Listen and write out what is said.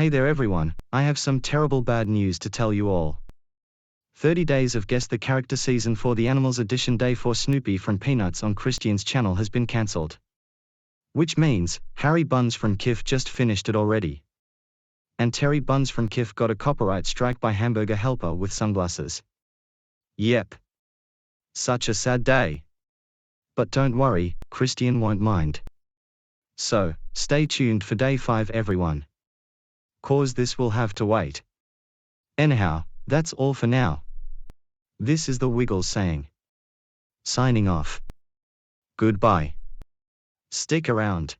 Hey there everyone, I have some terrible bad news to tell you all. 30 Days of Guess the Character season for the Animals Edition Day for Snoopy from Peanuts on Christian's channel has been cancelled. Which means, Harry Buns from Kif just finished it already. And Terry Buns from Kif got a copyright strike by Hamburger Helper with sunglasses. Yep. Such a sad day. But don't worry, Christian won't mind. So, stay tuned for day 5 everyone. Cause this will have to wait. Anyhow, that's all for now. This is the Wiggles saying. Signing off. Goodbye. Stick around.